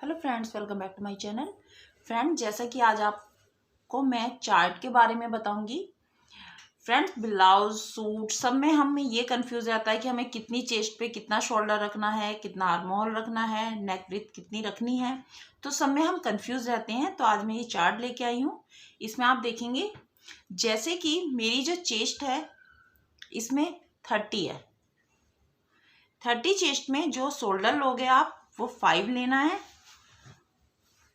Hello friends, welcome back to my channel. Friend, जैसा कि आज आपको मैं चार्ट के बारे में बताऊंगी। फ्रेंड्स, ब्लाउज सूट सब में हमें ये कंफ्यूज रहता है कि हमें कितनी चेस्ट पे कितना शोल्डर रखना है, कितना आर्म होल रखना है, नेक ब्रेथ कितनी रखनी है। तो सब में हम कंफ्यूज रहते हैं। तो आज मैं ये चार्ट लेके आई हूँ। इसमें आप देखेंगे जैसे कि मेरी जो चेस्ट है इसमें 30 है। 30 चेस्ट में जो शोल्डर लोगे आप वो 5 लेना है,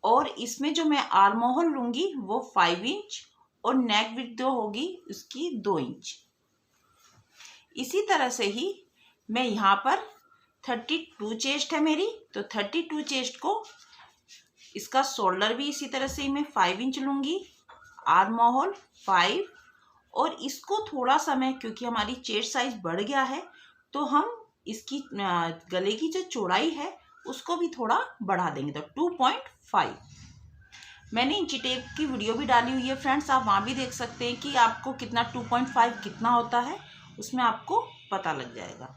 और इसमें जो मैं आर्म होल लूंगी वो 5 इंच और नेक विड्थ जो होगी उसकी 2 इंच। इसी तरह से ही मैं यहाँ पर 32 चेस्ट है मेरी, तो 32 चेस्ट को इसका शोल्डर भी इसी तरह से ही मैं 5 इंच लूंगी, आर्म होल 5, और इसको थोड़ा सा मैं, क्योंकि हमारी चेस्ट साइज बढ़ गया है तो हम इसकी गले की जो चौड़ाई है उसको भी थोड़ा बढ़ा देंगे, तो 2.5। मैंने इंची टेप की वीडियो भी डाली हुई है फ्रेंड्स, आप वहाँ भी देख सकते हैं कि आपको कितना 2.5 कितना होता है, उसमें आपको पता लग जाएगा।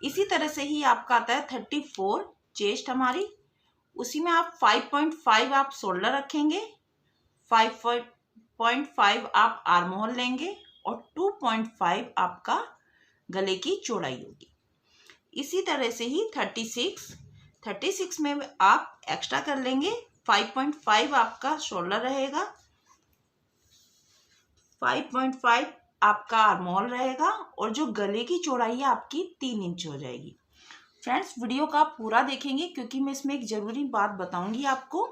इसी तरह से ही आपका आता है 34 चेस्ट हमारी, उसी में आप 5.5 आप शोल्डर रखेंगे, 5.5 आप आर्म होल लेंगे और 2.5 आपका गले की चौड़ाई होगी। इसी तरह से ही 36 में आप एक्स्ट्रा कर लेंगे, 5.5 आपका शोल्डर रहेगा, 5.5 आपका आर्म होल रहेगा, और जो गले की चौड़ाई है आपकी 3 इंच हो जाएगी। फ्रेंड्स, वीडियो का आप पूरा देखेंगे क्योंकि मैं इसमें एक ज़रूरी बात बताऊंगी आपको।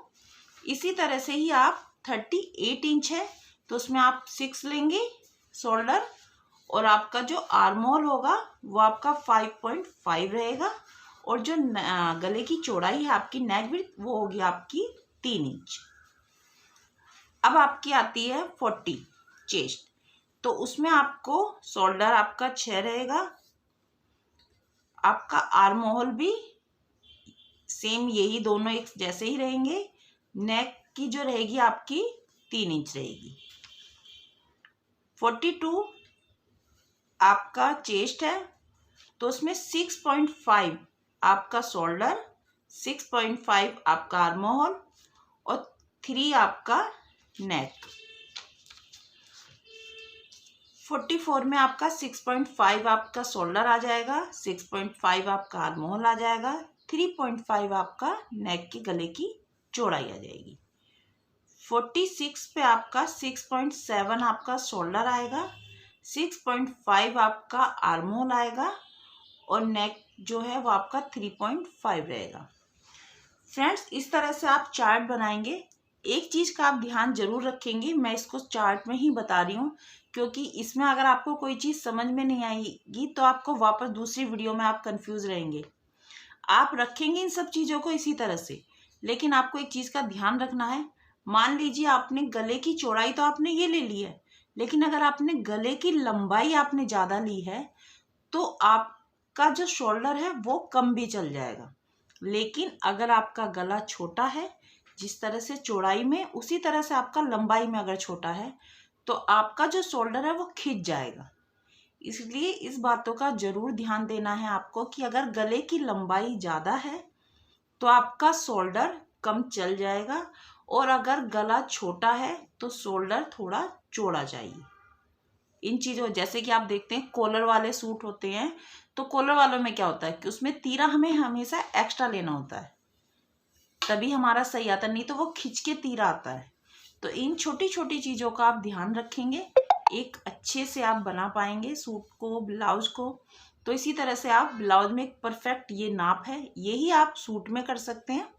इसी तरह से ही आप 38 इंच है तो उसमें आप 6 लेंगे शोल्डर, और आपका जो आर्म होल होगा वो आपका 5.5 रहेगा, और जो गले की चौड़ाई है आपकी नेक विड्थ वो होगी आपकी 3 इंच। अब आपकी आती है 40 चेस्ट, तो उसमें आपको शोल्डर आपका 6 रहेगा, आपका आर्म होल भी सेम यही दोनों एक जैसे ही रहेंगे, नेक की जो रहेगी आपकी 3 इंच रहेगी। 42 आपका चेस्ट है तो उसमें 6.5 आपका शोल्डर, 6.5 आपका आर्म होल और 3 आपका नेक। 44 में आपका 6.5 आपका शोल्डर आ जाएगा, 6.5 आपका आर्म होल आ जाएगा, 3.5 आपका नेक के गले की चौड़ाई आ जाएगी। 46 पे आपका 6.7 आपका शोल्डर आएगा, 6.5 आपका आर्म होल आएगा, और नेक जो है वो आपका 3.5 रहेगा। फ्रेंड्स, इस तरह से आप चार्ट बनाएंगे। एक चीज़ का आप ध्यान जरूर रखेंगे, मैं इसको चार्ट में ही बता रही हूँ क्योंकि इसमें अगर आपको कोई चीज़ समझ में नहीं आएगी तो आपको वापस दूसरी वीडियो में आप कंफ्यूज रहेंगे। आप रखेंगे इन सब चीज़ों को इसी तरह से, लेकिन आपको एक चीज़ का ध्यान रखना है। मान लीजिए आपने गले की चौड़ाई तो आपने ये ले ली है, लेकिन अगर आपने गले की लंबाई आपने ज़्यादा ली है तो आपका जो शोल्डर है वो कम भी चल जाएगा। लेकिन अगर आपका गला छोटा है, जिस तरह से चौड़ाई में उसी तरह से आपका लंबाई में अगर छोटा है तो आपका जो शोल्डर है वो खिंच जाएगा। इसलिए इस बातों का जरूर ध्यान देना है आपको कि अगर गले की लंबाई ज़्यादा है तो आपका शोल्डर कम चल जाएगा, और अगर गला छोटा है तो शोल्डर थोड़ा चौड़ा चाहिए। इन चीज़ों, जैसे कि आप देखते हैं कॉलर वाले सूट होते हैं, तो कॉलर वालों में क्या होता है कि उसमें तीरा हमें हमेशा एक्स्ट्रा लेना होता है, तभी हमारा सही आता है, नहीं तो वो खिंच के तीरा आता है। तो इन छोटी छोटी चीज़ों का आप ध्यान रखेंगे, एक अच्छे से आप बना पाएंगे सूट को, ब्लाउज को। तो इसी तरह से आप ब्लाउज में एक परफेक्ट ये नाप है, यही आप सूट में कर सकते हैं।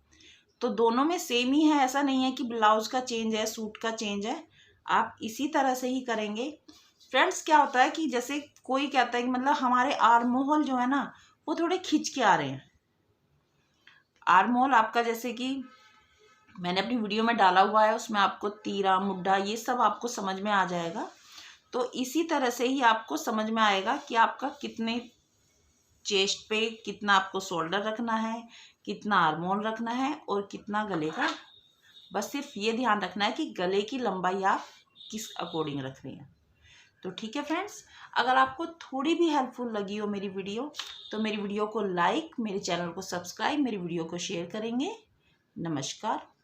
तो दोनों में सेम ही है, ऐसा नहीं है कि ब्लाउज का चेंज है सूट का चेंज है, आप इसी तरह से ही करेंगे। फ्रेंड्स, क्या होता है कि जैसे कोई कहता है कि मतलब हमारे आर्म होल जो है ना वो थोड़े खिंच के आ रहे हैं। आर्म होल आपका, जैसे कि मैंने अपनी वीडियो में डाला हुआ है, उसमें आपको तीरा मुड्ढा ये सब आपको समझ में आ जाएगा। तो इसी तरह से ही आपको समझ में आएगा कि आपका कितने चेस्ट पे कितना आपको शोल्डर रखना है, कितना आर्म होल रखना है और कितना गले का। बस सिर्फ ये ध्यान रखना है कि गले की लंबाई आप किस अकॉर्डिंग रख रहे हैं। तो ठीक है फ्रेंड्स, अगर आपको थोड़ी भी हेल्पफुल लगी हो मेरी वीडियो तो मेरी वीडियो को लाइक, मेरे चैनल को सब्सक्राइब, मेरी वीडियो को शेयर करेंगे। नमस्कार।